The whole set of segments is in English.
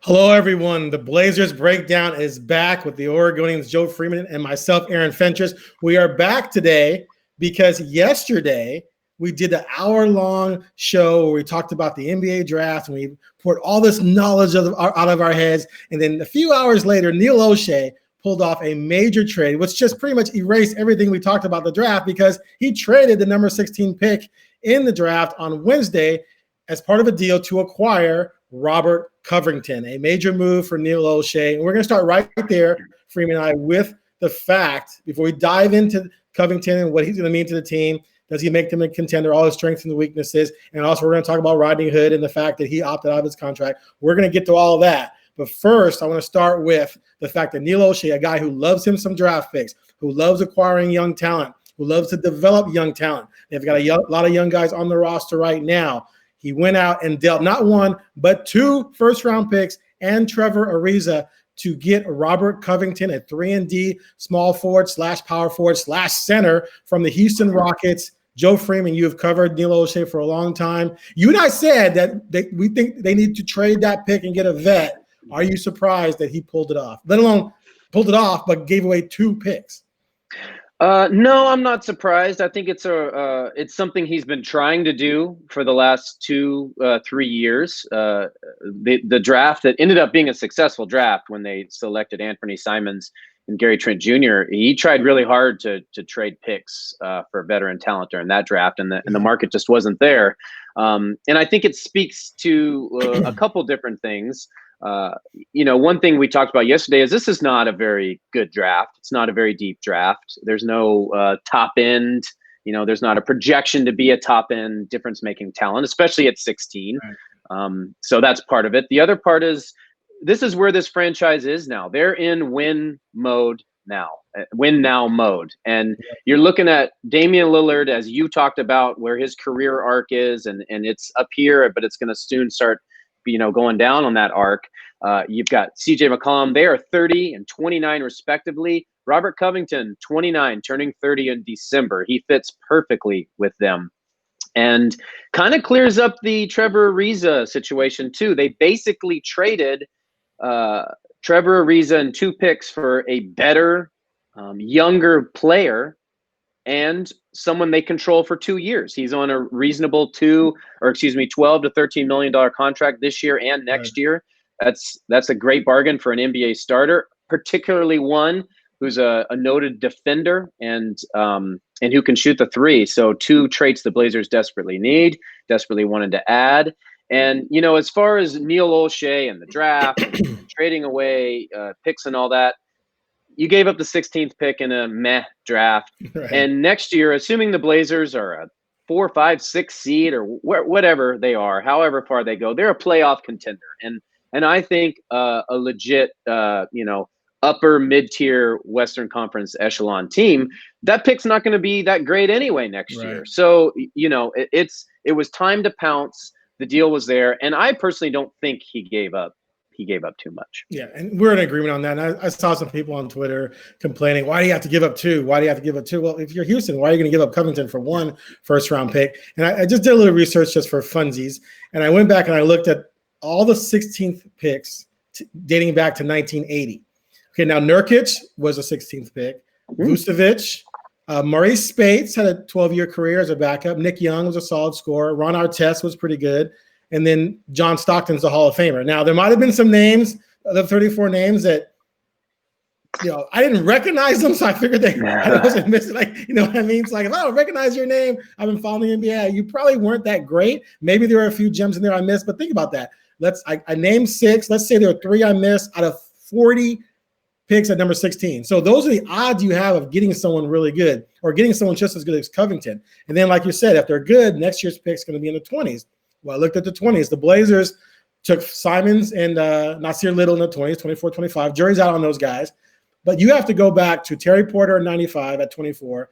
Hello, everyone. The Blazers Breakdown is back with the Oregonians, Joe Freeman, and myself, Aaron Fentress. We are back today because yesterday we did an hour-long show where we talked about the NBA draft and we poured all this knowledge out of our heads. And then a few hours later, Neil O'Shea pulled off a major trade, which just pretty much erased everything we talked about the draft because he traded the number 16 pick in the draft on Wednesday as part of a deal to acquire Robert Covington, a major move for Neil O'Shea. And we're going to start right there, Freeman and I, with the fact, before we dive into Covington and what he's going to mean to the team, does he make them a contender, all his strengths and the weaknesses, and also we're going to talk about Rodney Hood and the fact that he opted out of his contract. We're going to get to all of that. But first, I want to start with the fact that Neil O'Shea, a guy who loves him some draft picks, who loves acquiring young talent, who loves to develop young talent. They've got a lot of young guys on the roster right now. He went out and dealt not one, but 2 first-round picks and Trevor Ariza to get Robert Covington, a 3-and-D small forward / power forward / center from the Houston Rockets. Joe Freeman, you have covered Neil O'Shea for a long time. You and I said that we think they need to trade that pick and get a vet. Are you surprised that he pulled it off? Let alone pulled it off, but gave away 2 picks. No, I'm not surprised. I think it's something he's been trying to do for the last 2-3 years. The draft that ended up being a successful draft when they selected Anthony Simons and Gary Trent Jr. He tried really hard to trade picks for veteran talent during that draft, and the market just wasn't there. And I think it speaks to a couple different things. One thing we talked about yesterday is this is not a very good draft. It's not a very deep draft. There's no top end, there's not a projection to be a top end difference making talent, especially at 16. Right. So that's part of it. The other part is this is where this franchise is now. They're in win now mode. And you're looking at Damian Lillard, as you talked about, where his career arc is, and it's up here, but it's going to soon start going down on that arc. You've got CJ McCollum. They are 30 and 29 respectively. Robert Covington, 29, turning 30 in December. He fits perfectly with them and kind of clears up the Trevor Ariza situation too. They basically traded Trevor Ariza and 2 picks for a better, younger player and someone they control for 2 years. He's on a reasonable $12 to $13 million contract this year and next year. That's a great bargain for an NBA starter, particularly one who's a noted defender and who can shoot the 3. So 2 traits the Blazers desperately wanted to add. And, as far as Neil O'Shea and the draft, trading away picks and all that, you gave up the 16th pick in a meh draft. Right. And next year, assuming the Blazers are a 4, 5, 6 seed or whatever they are, however far they go, they're a playoff contender. And I think a legit, upper mid-tier Western Conference echelon team, that pick's not going to be that great anyway next year. So, it was time to pounce. The deal was there. And I personally don't think he gave up too much. Yeah, and we're in agreement on that. And I saw some people on Twitter complaining, why do you have to give up 2? Why do you have to give up 2? Well, if you're Houston, why are you going to give up Covington for 1 first-round pick? And I just did a little research just for funsies, and I went back and I looked at all the 16th picks dating back to 1980. Okay, now Nurkic was a 16th pick. Vucevic, Maurice Spates had a 12-year career as a backup. Nick Young was a solid scorer. Ron Artest was pretty good. And then John Stockton's the Hall of Famer. Now, there might have been some names, the 34 names that, I didn't recognize them, so I figured I wasn't missing. You know what I mean? It's like, if I don't recognize your name, I've been following the NBA. You probably weren't that great. Maybe there are a few gems in there I missed, but think about that. I named 6. Let's say there are 3 I missed out of 40 picks at number 16. So those are the odds you have of getting someone really good or getting someone just as good as Covington. And then, like you said, if they're good, next year's pick's going to be in the 20s. Well, I looked at the 20s. The Blazers took Simons and Nasir Little in the 20s, 24, 25. Jury's out on those guys. But you have to go back to Terry Porter in 95 at 24,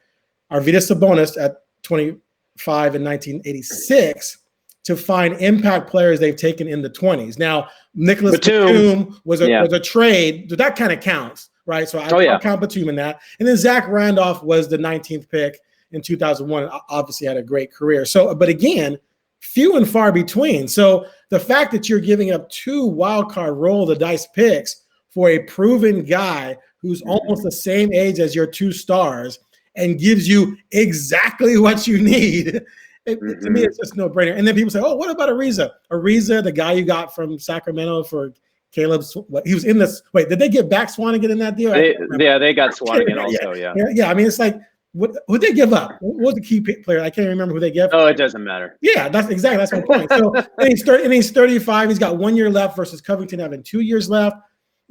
Arvydas Sabonis at 25 in 1986 to find impact players they've taken in the 20s. Now, Nicholas Batum was a trade. So that kind of counts, right? So I'll count Batum in that. And then Zach Randolph was the 19th pick in 2001. Obviously had a great career. So, but again, few and far between. So the fact that you're giving up 2 wild card roll the dice picks for a proven guy who's almost the same age as your 2 stars and gives you exactly what you need, to me, it's just no brainer. And then people say, oh, what about Ariza? Ariza, the guy you got from Sacramento for Caleb's, he was in this. Wait, did they get back Swanigan in that deal? They got Swanigan also. Yeah. I mean, it's like, who'd they give up? What was the key player? I can't remember who they gave. Oh, it doesn't matter. Yeah, that's my point. So and he's 35. He's got 1 year left versus Covington having 2 years left.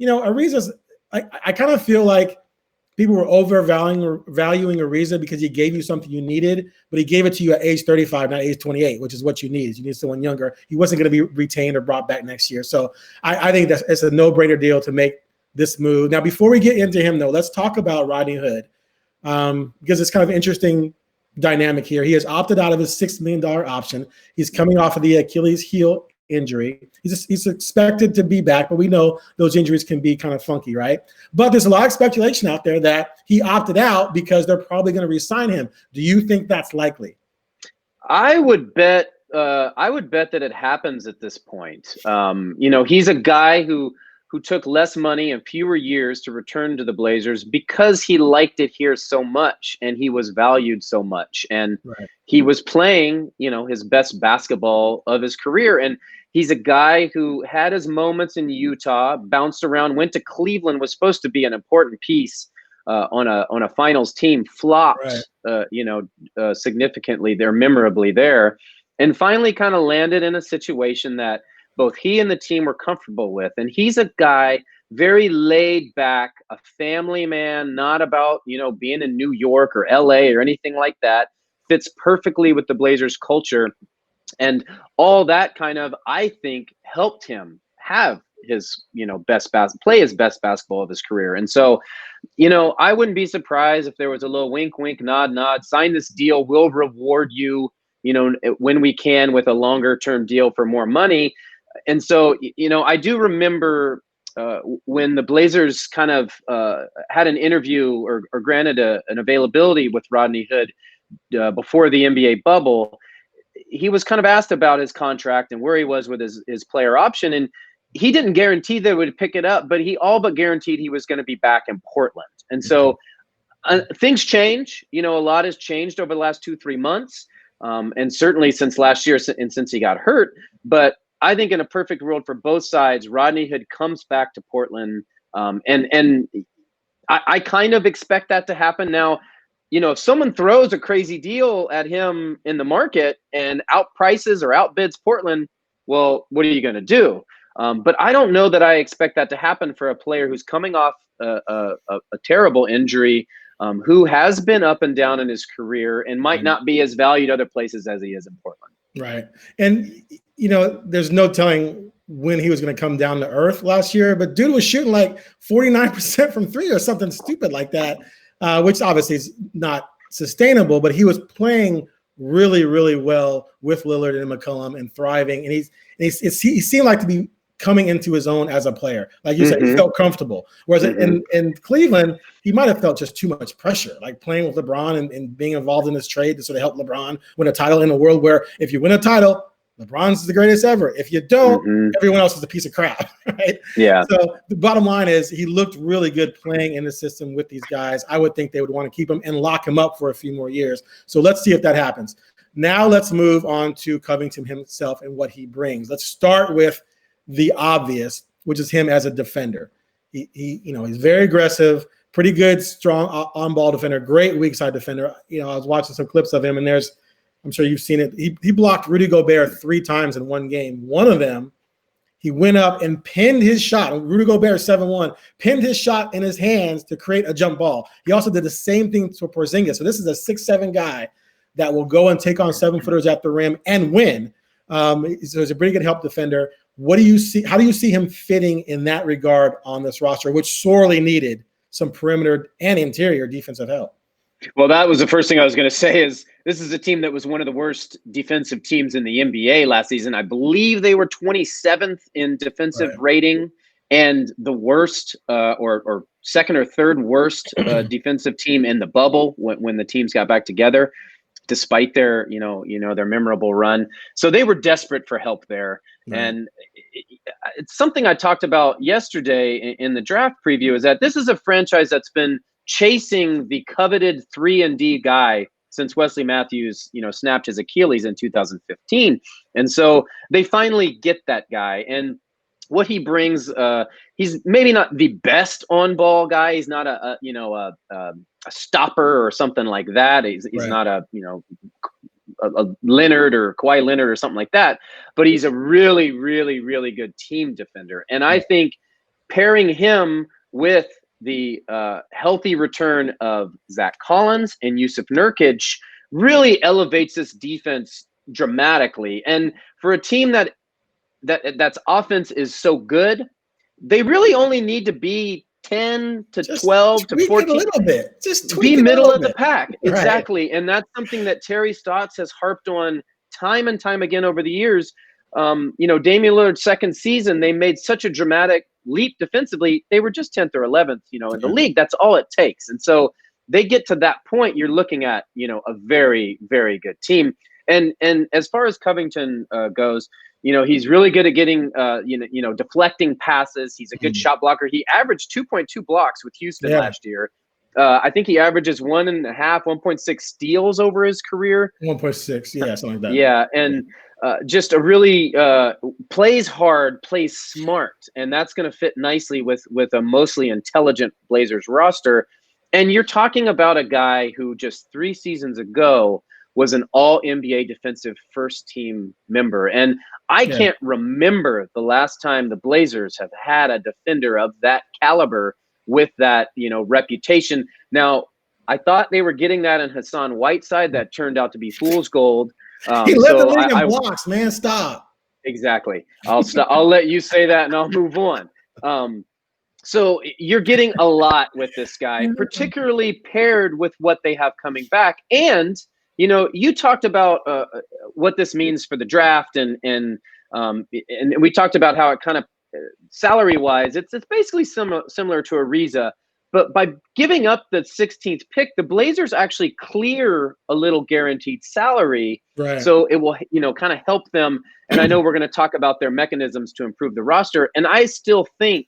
Ariza's. I kind of feel like people were overvaluing Ariza because he gave you something you needed, but he gave it to you at age 35, not age 28, which is what you need. You need someone younger. He wasn't going to be retained or brought back next year. So I think it's a no-brainer deal to make this move. Now, before we get into him, though, let's talk about Rodney Hood. Because it's kind of an interesting dynamic here. He has opted out of his $6 million option. He's coming off of the Achilles heel injury. He's expected to be back, but we know those injuries can be kind of funky, right? But there's a lot of speculation out there that he opted out because they're probably going to re-sign him. Do you think that's likely? I would bet that it happens at this point. He's a guy who took less money and fewer years to return to the Blazers because he liked it here so much and he was valued so much. And he was playing, his best basketball of his career. And he's a guy who had his moments in Utah, bounced around, went to Cleveland, was supposed to be an important piece on a finals team, flopped, significantly there, memorably there, and finally kind of landed in a situation that both he and the team were comfortable with. And he's a guy very laid back, a family man, not about, being in New York or LA or anything like that. Fits perfectly with the Blazers culture. And all that kind of, I think, helped him have his, play his best basketball of his career. And so, I wouldn't be surprised if there was a little wink, wink, nod, nod, sign this deal. We'll reward you, when we can with a longer term deal for more money. And so, I do remember when the Blazers kind of had an interview or granted an availability with Rodney Hood before the NBA bubble. He was kind of asked about his contract and where he was with his player option. And he didn't guarantee they would pick it up, but he all but guaranteed he was going to be back in Portland. And so things change. A lot has changed over the last 2-3 months. And certainly since last year and since he got hurt. But I think in a perfect world for both sides, Rodney Hood comes back to Portland. And I kind of expect that to happen. Now, if someone throws a crazy deal at him in the market and outprices or outbids Portland, well, what are you going to do? But I don't know that I expect that to happen for a player who's coming off a terrible injury, who has been up and down in his career and might not be as valued other places as he is in Portland. Right. And, there's no telling when he was going to come down to earth last year, but dude was shooting like 49% from 3 or something stupid like that, which obviously is not sustainable, but he was playing really, really well with Lillard and McCollum and thriving. And he seemed like to be coming into his own as a player. Like you said, he felt comfortable. Whereas in Cleveland, he might have felt just too much pressure, like playing with LeBron and being involved in this trade to sort of help LeBron win a title in a world where if you win a title, LeBron's the greatest ever. If you don't, everyone else is a piece of crap, right? Yeah. So the bottom line is he looked really good playing in the system with these guys. I would think they would want to keep him and lock him up for a few more years. So let's see if that happens. Now let's move on to Covington himself and what he brings. Let's start with the obvious, which is him as a defender. He's very aggressive, pretty good, strong on-ball defender, great weak side defender. I was watching some clips of him, and I'm sure you've seen it. He blocked Rudy Gobert 3 times in one game. One of them, he went up and pinned his shot. Rudy Gobert 7-1, pinned his shot in his hands to create a jump ball. He also did the same thing to Porzingis. So this is a 6'7" guy that will go and take on 7-footers at the rim and win. So he's a pretty good help defender. What do you see? How do you see him fitting in that regard on this roster, which sorely needed some perimeter and interior defensive help? Well, that was the first thing I was going to say is this is a team that was one of the worst defensive teams in the NBA last season. I believe they were 27th in defensive rating and the worst or second or third worst defensive team in the bubble when the teams got back together. despite their, their memorable run. So they were desperate for help there. Right. And it's something I talked about yesterday in the draft preview, is that this is a franchise that's been chasing the coveted 3-and-D guy since Wesley Matthews, snapped his Achilles in 2015. And so they finally get that guy. And what he brings, he's maybe not the best on-ball guy. He's not a stopper or something like that. He's Right. not a Leonard or Kawhi Leonard or something like that. But he's a really, really, really good team defender. And I think pairing him with the healthy return of Zach Collins and Yusuf Nurkic really elevates this defense dramatically. And for a team that's offense is so good, they really only need to be 10 to Just 12 to 14. A little bit. Just be middle of the pack. Right. Exactly. And that's something that Terry Stotts has harped on time and time again over the years. Damian Lillard's second season, they made such a dramatic leap defensively. They were just 10th or 11th, in the league. That's all it takes. And so they get to that point, you're looking at, a very, very good team. And as far as Covington goes, he's really good at getting, deflecting passes. He's a good shot blocker. He averaged 2.2 blocks with Houston last year. I think he averages 1.6 steals over his career. 1.6, yeah, something like that. Yeah, and just a really plays hard, plays smart, and that's going to fit nicely with a mostly intelligent Blazers roster. And you're talking about a guy who just 3 seasons ago was an all-NBA defensive first-team member. And I can't remember the last time the Blazers have had a defender of that caliber with that, reputation. Now, I thought they were getting that in Hassan Whiteside. That turned out to be fool's gold. He led the league in blocks, man. Stop. Exactly. I'll let you say that and I'll move on. So you're getting a lot with this guy, particularly paired with what they have coming back. And, you talked about what this means for the draft, and we talked about how it kind of salary-wise, it's basically similar to Ariza. But by giving up the 16th pick, the Blazers actually clear a little guaranteed salary. Right. So it will, kind of help them. And I know we're going to talk about their mechanisms to improve the roster. And I still think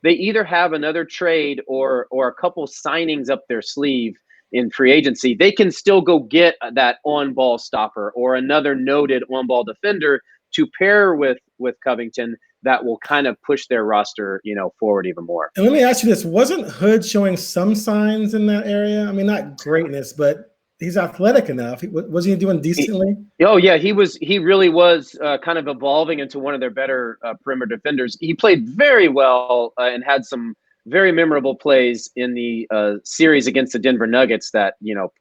they either have another trade or a couple signings up their sleeve in free agency. They can still go get that on-ball stopper or another noted on-ball defender to pair with Covington that will kind of push their roster, forward even more. And let me ask you this. Wasn't Hood showing some signs in that area? I mean, not greatness, but he's athletic enough. Wasn't he doing decently? He really was kind of evolving into one of their better perimeter defenders. He played very well and had some very memorable plays in the series against the Denver Nuggets that,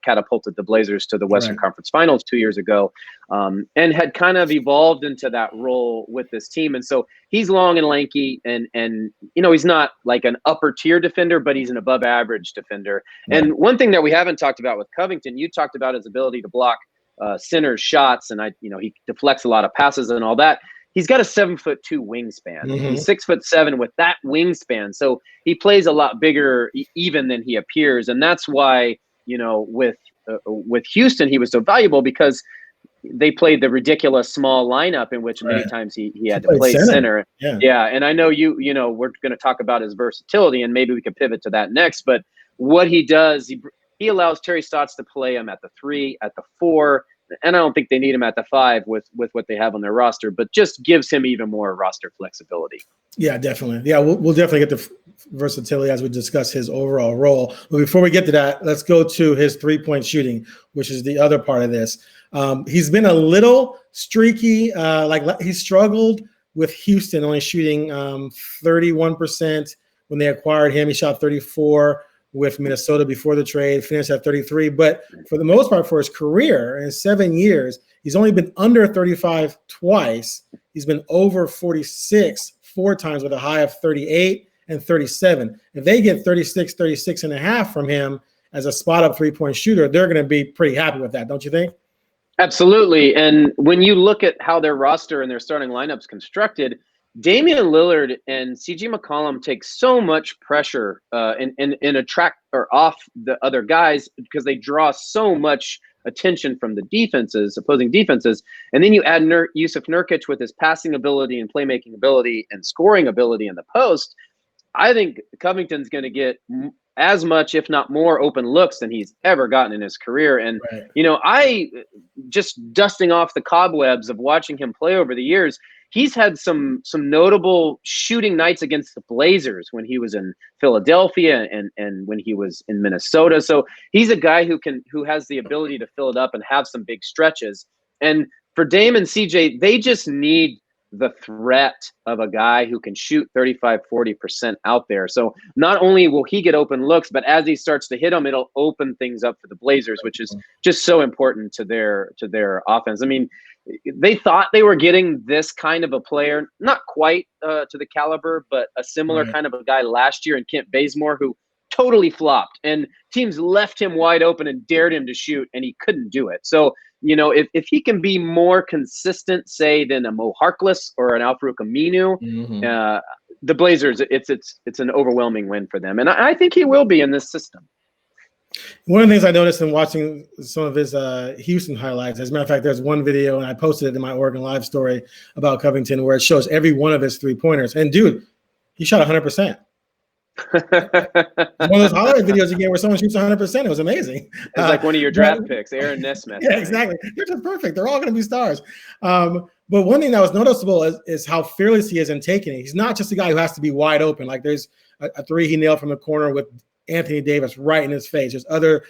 catapulted the Blazers to the Western Conference Finals 2 years ago, and had kind of evolved into that role with this team. And so he's long and lanky and he's not like an upper tier defender, but he's an above average defender. Right. And one thing that we haven't talked about with Covington, you talked about his ability to block center shots, and he deflects a lot of passes and all that. He's got a 7'2" wingspan. Mm-hmm. He's 6'7" with that wingspan. So he plays a lot bigger even than he appears. And that's why, with Houston, he was so valuable, because they played the ridiculous small lineup in which many times he had to play center. Yeah. And I know we're going to talk about his versatility, and maybe we could pivot to that next. But what he does, he allows Terry Stotts to play him at the 3, at the 4. And I don't think they need him at the 5 with what they have on their roster, but just gives him even more roster flexibility. Yeah, definitely. Yeah, we'll definitely get the versatility as we discuss his overall role. But before we get to that, let's go to his 3-point shooting, which is the other part of this. He's been a little streaky. He struggled with Houston, only shooting 31% when they acquired him. He shot 34% with Minnesota before the trade, finished at 33. But for the most part, for his career, in 7 years, he's only been under 35 twice. He's been over 46 4 times, with a high of 38 and 37. If they get 36 and a half from him as a spot-up 3-point shooter, they're going to be pretty happy with that, don't you think? Absolutely. And when you look at how their roster and their starting lineup's constructed, Damian Lillard and CJ McCollum take so much pressure and attract or off the other guys, because they draw so much attention from the opposing defenses. And then you add Yusuf Nurkic with his passing ability and playmaking ability and scoring ability in the post. I think Covington's going to get as much, if not more, open looks than he's ever gotten in his career. And, I just dusting off the cobwebs of watching him play over the years, he's had some notable shooting nights against the Blazers when he was in Philadelphia and when he was in Minnesota. So he's a guy who has the ability to fill it up and have some big stretches. And for Dame and CJ, they just need the threat of a guy who can shoot 35-40% out there. So not only will he get open looks, but as he starts to hit them, it'll open things up for the Blazers, which is just so important to their offense. I mean, they thought they were getting this kind of a player, not quite to the caliber, but a similar kind of a guy last year in Kent Bazemore, who totally flopped, and teams left him wide open and dared him to shoot, and he couldn't do it. So, if he can be more consistent, say, than a Mo Harkless or an Al-Farouq Aminu, the Blazers, it's an overwhelming win for them. And I think he will be in this system. One of the things I noticed in watching some of his Houston highlights, as a matter of fact, there's one video, and I posted it in my Oregon Live story about Covington, where it shows every one of his three-pointers. And, dude, he shot 100%. One of those highlight videos again where someone shoots 100%. It was amazing. It's like one of your draft picks, Aaron Nesmith. Yeah, exactly. They're just perfect. They're all going to be stars. But one thing that was noticeable is how fearless he is in taking it. He's not just a guy who has to be wide open. Like there's a three he nailed from the corner with Anthony Davis right in his face. There's other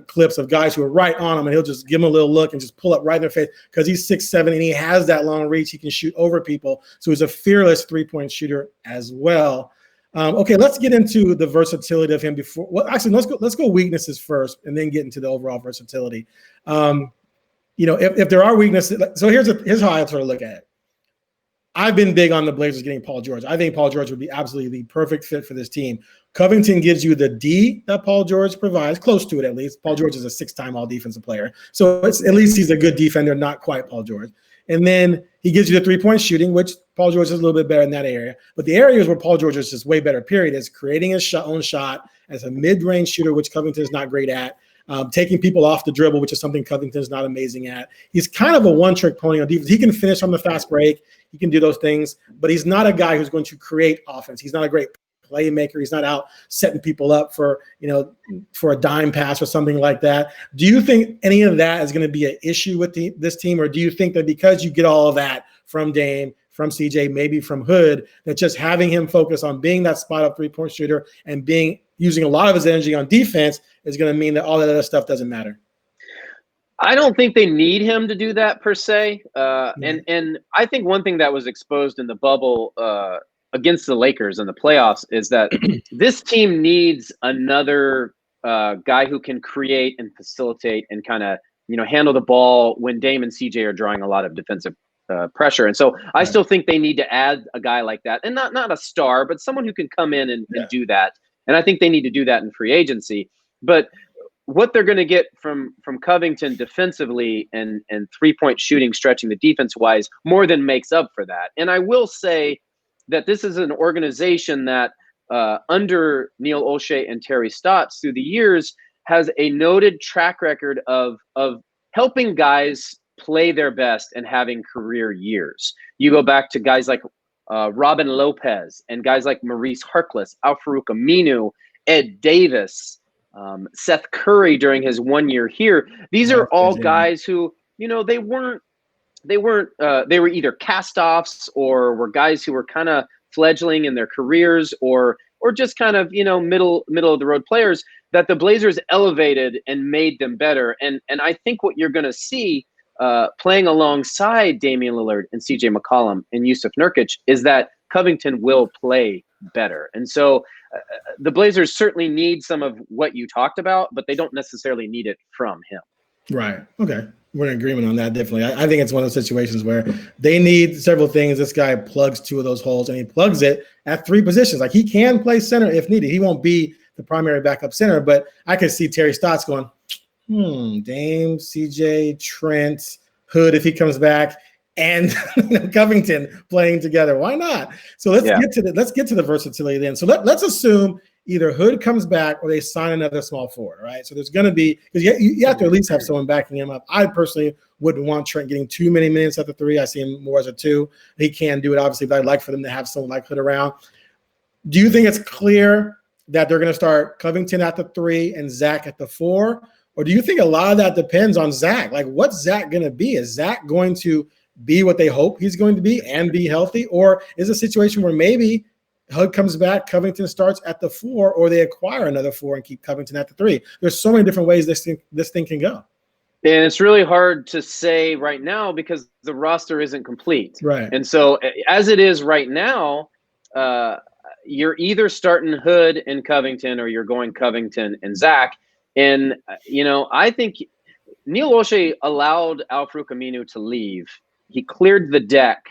clips of guys who are right on him, and he'll just give him a little look and just pull up right in their face because he's 6'7" and he has that long reach. He can shoot over people. So he's a fearless three-point shooter as well. Okay, let's get into the versatility of him before. Well, actually, let's go weaknesses first, and then get into the overall versatility. If there are weaknesses, so here's how I sort of look at it. I've been big on the Blazers getting Paul George. I think Paul George would be absolutely the perfect fit for this team. Covington gives you the D that Paul George provides, close to it at least. Paul George is a 6-time all-defensive player, so at least he's a good defender, not quite Paul George. And then he gives you the three-point shooting, which Paul George is a little bit better in that area. But the areas where Paul George is just way better, period, is creating his own shot as a mid-range shooter, which Covington is not great at, taking people off the dribble, which is something Covington is not amazing at. He's kind of a one-trick pony on defense. He can finish on the fast break. He can do those things, but he's not a guy who's going to create offense. He's not a great playmaker. He's not out setting people up for a dime pass or something like that. Do you think any of that is going to be an issue with this team, or do you think that because you get all of that from Dame, from CJ, maybe from Hood, that just having him focus on being that spot-up three-point shooter and using a lot of his energy on defense is going to mean that all that other stuff doesn't matter? I don't think they need him to do that per se. And I think one thing that was exposed in the bubble against the Lakers in the playoffs is that this team needs another guy who can create and facilitate and kind of, handle the ball when Dame and CJ are drawing a lot of defensive pressure. And so I still think they need to add a guy like that, and not a star, but someone who can come in and do that. And I think they need to do that in free agency. But what they're going to get from Covington defensively and three-point shooting, stretching the defense wise, more than makes up for that. And I will say that this is an organization that under Neil Olshey and Terry Stotts through the years has a noted track record of helping guys play their best and having career years. You go back to guys like Robin Lopez and guys like Maurice Harkless, Al-Farouq Aminu, Ed Davis, Seth Curry during his 1 year here. These are all guys who, they were either cast-offs or were guys who were kind of fledgling in their careers or just kind of, middle of the road players that the Blazers elevated and made them better. And I think what you're going to see playing alongside Damian Lillard and CJ McCollum and Yusuf Nurkic is that Covington will play better. And so the Blazers certainly need some of what you talked about, but they don't necessarily need it from him. Right. Okay. We're in agreement on that, definitely. I think it's one of those situations where they need several things. This guy plugs two of those holes, and he plugs it at three positions. Like, he can play center if needed. He won't be the primary backup center, but I could see Terry Stotts going, Dame, CJ, Trent, Hood if he comes back, and Covington playing together. Why not? So let's get to the versatility then. So let's assume, either Hood comes back or they sign another small forward, right? So there's going to be, because you have to at least have someone backing him up. I personally wouldn't want Trent getting too many minutes at the 3. I see him more as a 2. He can do it, obviously, but I'd like for them to have someone like Hood around. Do you think it's clear that they're going to start Covington at the 3 and Zach at the 4? Or do you think a lot of that depends on Zach? Like, what's Zach going to be? Is Zach going to be what they hope he's going to be and be healthy? Or is it a situation where maybe Hood comes back, Covington starts at the 4, or they acquire another 4 and keep Covington at the 3? There's so many different ways this thing can go. And it's really hard to say right now because the roster isn't complete. Right. And so as it is right now, you're either starting Hood and Covington or you're going Covington and Zach. And, I think Neil Olshey allowed Al-Farouq Aminu to leave. He cleared the deck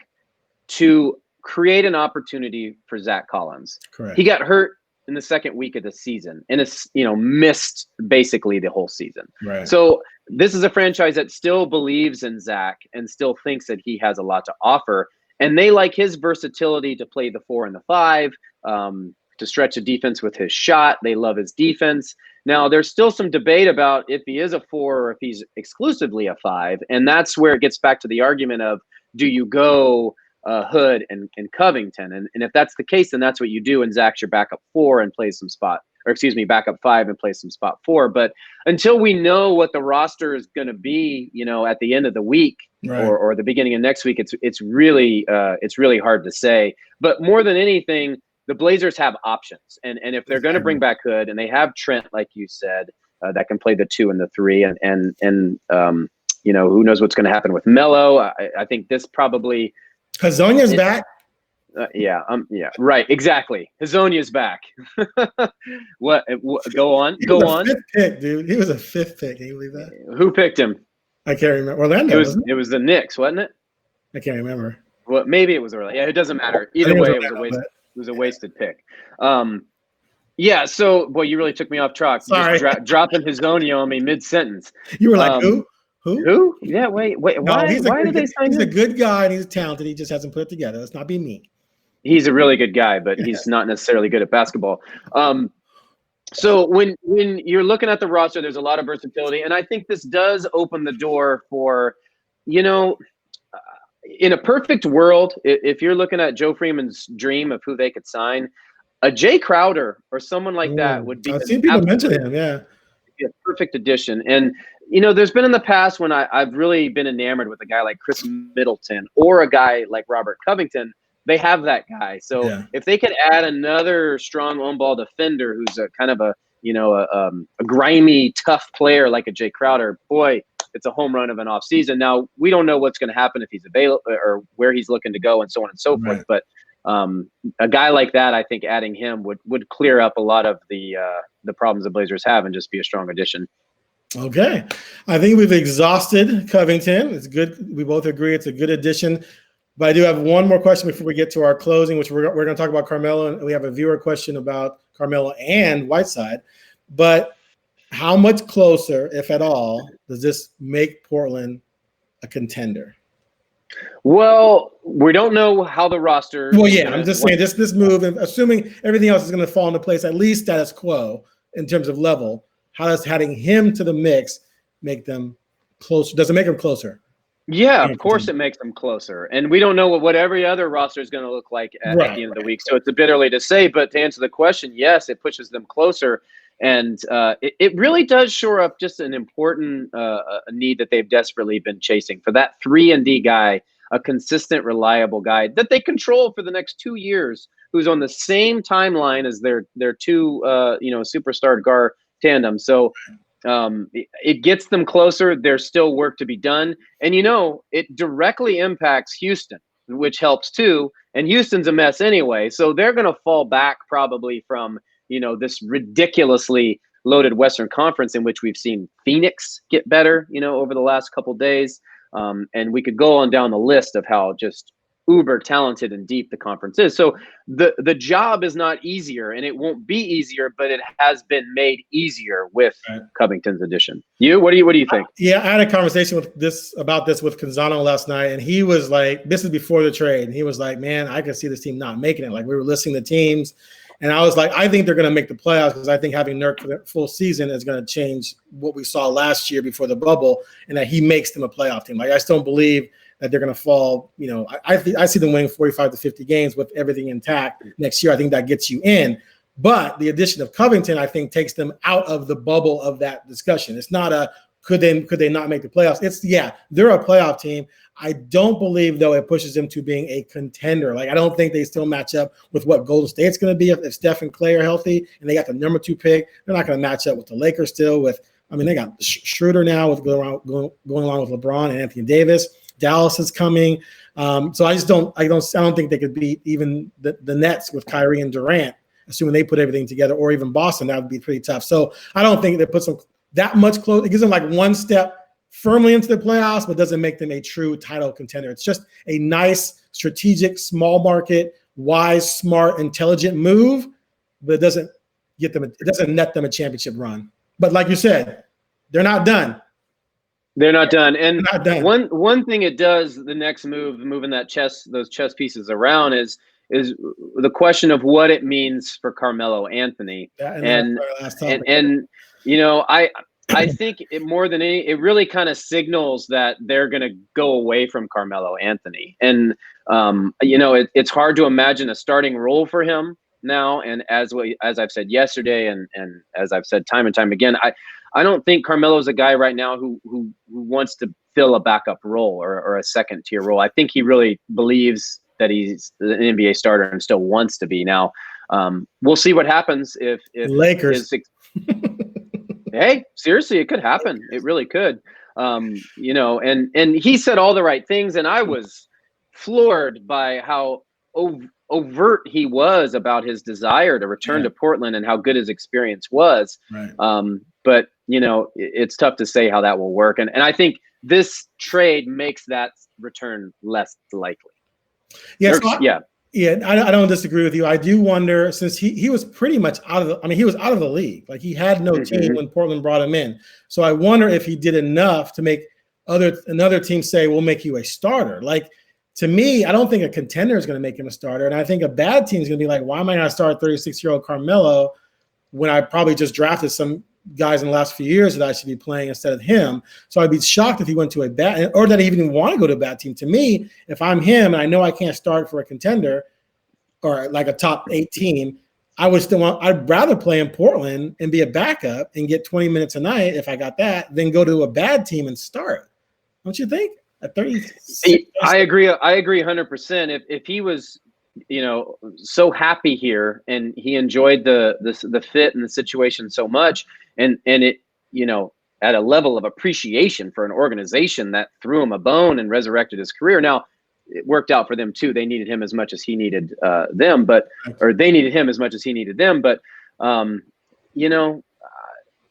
to create an opportunity for Zach Collins. Correct. He got hurt in the second week of the season and it's, missed basically the whole season. Right. So this is a franchise that still believes in Zach and still thinks that he has a lot to offer. And they like his versatility to play the 4 and the 5, to stretch a defense with his shot. They love his defense. Now, there's still some debate about if he is a 4 or if he's exclusively a 5. And that's where it gets back to the argument of, do you go Hood and Covington? And if that's the case, then that's what you do. And Zach's your backup 4 and plays some spot, or excuse me, backup 5 and plays some spot 4. But until we know what the roster is going to be, at the end of the week, right, or the beginning of next week, it's really hard to say. But more than anything, the Blazers have options, and if they're going to bring back Hood and they have Trent, like you said, that can play the 2 and the 3, and who knows what's going to happen with Melo. I think this probably Hazonia's back. Yeah, right, exactly. Hazonia's back. What? Go on. He was a 5th pick, dude. He was a 5th pick. Can you believe that? Who picked him? I can't remember. Orlando. It was the Knicks, wasn't it? I can't remember. Well, maybe it was early. Yeah, it doesn't matter. Either way, it was a wasted pick. Yeah. So, boy, you really took me off track. Sorry, dropping Hazonia on me mid-sentence. You were like, who? Who? Yeah. Wait. No, why did they sign him? He's a good guy and he's talented. He just hasn't put it together. Let's not be mean. He's a really good guy, but he's not necessarily good at basketball. So when you're looking at the roster, there's a lot of versatility, and I think this does open the door for, in a perfect world, if you're looking at Joe Freeman's dream of who they could sign, a Jay Crowder or someone like that would be. I've seen people mention him. Yeah, be a perfect addition. And there's been in the past when I've really been enamored with a guy like Chris Middleton or a guy like Robert Covington. They have that guy. So if they could add another strong on-ball defender who's a kind of a grimy, tough player like a Jay Crowder, boy, it's a home run of an offseason. Now, we don't know what's going to happen if he's available or where he's looking to go and so on and so forth. But a guy like that, I think adding him would clear up a lot of the problems the Blazers have and just be a strong addition. Okay. I think we've exhausted Covington. It's good. We both agree it's a good addition. But I do have one more question before we get to our closing, which we're going to talk about Carmelo. And we have a viewer question about Carmelo and Whiteside. But how much closer, if at all, does this make Portland a contender? Well, we don't know how the roster. Well, yeah, I'm just saying this move, assuming everything else is going to fall into place, at least status quo in terms of level. How does adding him to the mix make them closer? Does it make them closer? Yeah, of course it makes them closer. And we don't know what every other roster is going to look like at the end of the week. So it's a bit early to say. But to answer the question, yes, it pushes them closer. And it really does shore up just an important need that they've desperately been chasing for that 3-and-D guy, a consistent, reliable guy that they control for the next 2 years, who's on the same timeline as their two superstar guard tandem. So it gets them closer. There's still work to be done. And, it directly impacts Houston, which helps too. And Houston's a mess anyway. So they're going to fall back probably from, this ridiculously loaded Western Conference in which we've seen Phoenix get better, over the last couple of days. And we could go on down the list of how just uber talented and deep the conference is. So the job is not easier, and it won't be easier, but it has been made easier with Covington's addition. What do you think? Yeah, I had a conversation about this with Canzano last night, and he was like, this is before the trade, and he was like, man, I can see this team not making it. Like, we were listing the teams, And I was like, I think they're going to make the playoffs because I think having Nurk for the full season is going to change what we saw last year before the bubble, and that he makes them a playoff team. Like, I still don't believe that they're going to fall. You know, I see them winning 45 to 50 games with everything intact next year. I think that gets you in. But the addition of Covington, I think, takes them out of the bubble of that discussion. It's not a could they not make the playoffs? It's they're a playoff team. I don't believe, though, it pushes them to being a contender. Like, I don't think they still match up with what Golden State's going to be if Steph and Clay are healthy and they got the number 2 pick. They're not going to match up with the Lakers still. They got Schroeder now with going along with LeBron and Anthony Davis. Dallas is coming. So I don't think they could beat even the Nets with Kyrie and Durant, assuming they put everything together, or even Boston. That would be pretty tough. So I don't think that puts them that much close. It gives them like one step firmly into the playoffs, but doesn't make them a true title contender. It's just a nice, strategic, small market, wise, smart, intelligent move, but it doesn't net them a championship run. But like you said, they're not done. They're not done. And not done. One thing it does, the next move, moving those chess pieces around, is the question of what it means for Carmelo Anthony. And you know, I think it more than any, it really kind of signals that they're going to go away from Carmelo Anthony. And you know, it's hard to imagine a starting role for him now. And as I've said yesterday, and as I've said time and time again, I don't think Carmelo's a guy right now who wants to fill a backup role or a second tier role. I think he really believes that he's an NBA starter and still wants to be. Now, we'll see what happens if Lakers. Hey, seriously, it could happen. It really could. You know, and he said all the right things, and I was floored by how overt he was about his desire to return to Portland and how good his experience was. Right. But you know, it's tough to say how that will work, and I think this trade makes that return less likely. Yes. Yeah, I don't disagree with you. I do wonder, since he was pretty much he was out of the league. Like, he had no team when Portland brought him in. So I wonder if he did enough to make another team say, we'll make you a starter. Like, to me, I don't think a contender is going to make him a starter. And I think a bad team is going to be like, why am I going to start 36-year-old Carmelo when I probably just drafted some guys in the last few years that I should be playing instead of him? So I'd be shocked if he went to a bad, or that he even want to go to a bad team. To me, if I'm him and I know I can't start for a contender or like a top 8 team, I'd rather play in Portland and be a backup and get 20 minutes a night if I got that, than go to a bad team and start. Don't you think? At 30, I agree 100%. If he was, you know, so happy here and he enjoyed the fit and the situation so much, and it, you know, at a level of appreciation for an organization that threw him a bone and resurrected his career. Now, it worked out for them too. They needed him as much as he needed them, or they needed him as much as he needed them. But you know,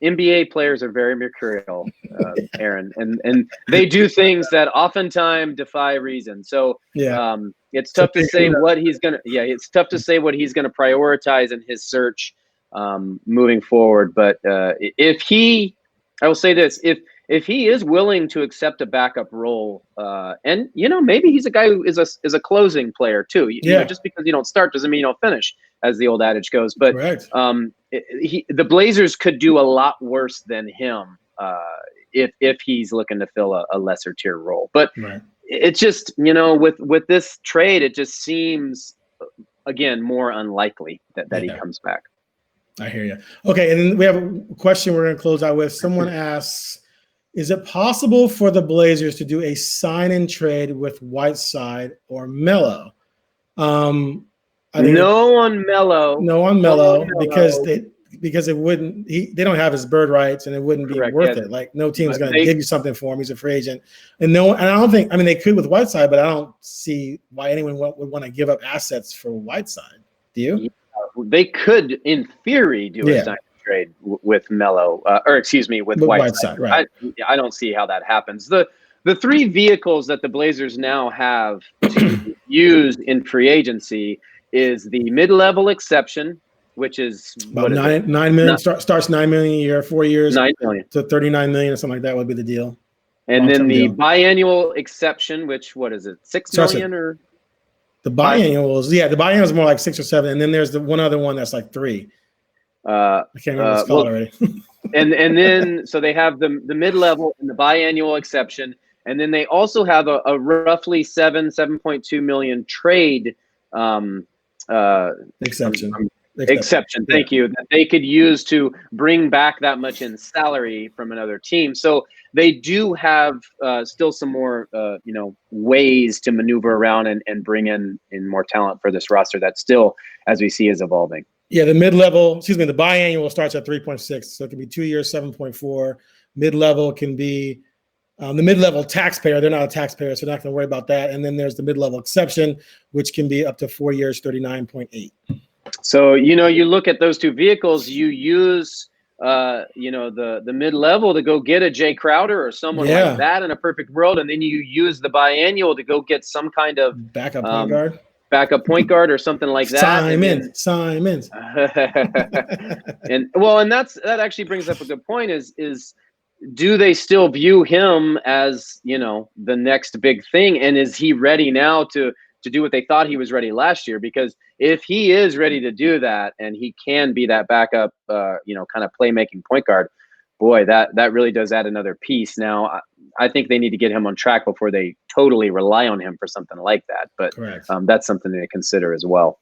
NBA players are very mercurial, Aaron, and they do things that oftentimes defy reason. So it's tough to say what he's gonna. Yeah, it's tough to say what he's gonna prioritize in his search moving forward. But I will say this: if he is willing to accept a backup role, and you know, maybe he's a guy who is a closing player too. You know, just because you don't start doesn't mean you don't finish, as the old adage goes. But the Blazers could do a lot worse than him if he's looking to fill a lesser tier role. But it's just, you know, with this trade, it just seems again more unlikely that he comes back. I hear you. Okay, and then we have a question we're going to close out with. Someone asks, is it possible for the Blazers to do a sign and trade with Whiteside or Melo? No on Melo, because it wouldn't. They don't have his bird rights, and it wouldn't be worth it. Like, no team's going to give you something for him. He's a free agent, and I don't think. I mean, they could with Whiteside, but I don't see why anyone would want to give up assets for Whiteside. Do you? They could, in theory, do a sign and trade with Melo, with Whiteside. Right. I don't see how that happens. The three vehicles that the Blazers now have to use in free agency is the mid-level exception, which is about $9 million. Starts $9 million a year, 4 years, $9 million to $39 million or something like that would be the deal. And then the biannual exception, which what is it, $6 million or? The biannuals, the biannual is more like 6 or 7, and then there's the one other one that's like 3. I can't remember what it's called already. and then so they have the mid-level and the biannual exception, and then they also have a roughly 7.2 million trade exception. Exception. Thank you. That they could use to bring back that much in salary from another team. So they do have still some more, ways to maneuver around and bring in more talent for this roster that still, as we see, is evolving. Yeah, the the biannual starts at 3.6. So it can be 2 years, 7.4. Mid-level can be the mid-level taxpayer. They're not a taxpayer, so they're not going to worry about that. And then there's the mid-level exception, which can be up to 4 years, 39.8. So, you look at those two vehicles, you use, the mid-level to go get a Jay Crowder or someone like that in a perfect world. And then you use the biannual to go get some kind of backup point guard or something like that. Simons. and that actually brings up a good point is do they still view him as, the next big thing? And is he ready now to do what they thought he was ready last year? Because if he is ready to do that and he can be that backup, kind of playmaking point guard, boy, that really does add another piece. Now, I think they need to get him on track before they totally rely on him for something like that. But that's something to consider as well.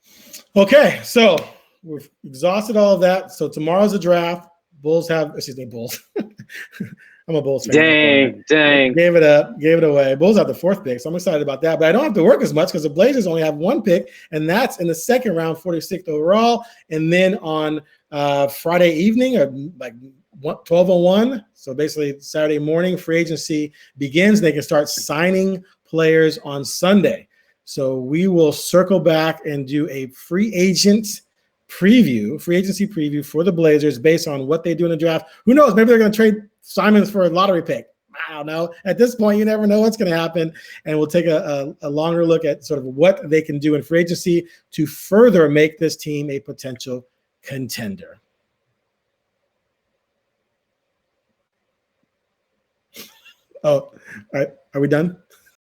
Okay, so we've exhausted all of that. So tomorrow's the draft. Bulls. I'm a Bulls fan. Dang. Gave it away. Bulls have the 4th pick, so I'm excited about that. But I don't have to work as much because the Blazers only have 1 pick, and that's in the 2nd round, 46th overall. And then on Friday evening, or like 12:01, so basically Saturday morning, free agency begins. They can start signing players on Sunday. So we will circle back and do a free agency preview for the Blazers based on what they do in the draft. Who knows? Maybe they're going to trade Simons for a lottery pick. I don't know. At this point, you never know what's going to happen. And we'll take a longer look at sort of what they can do in free agency to further make this team a potential contender. Oh, all right. Are we done?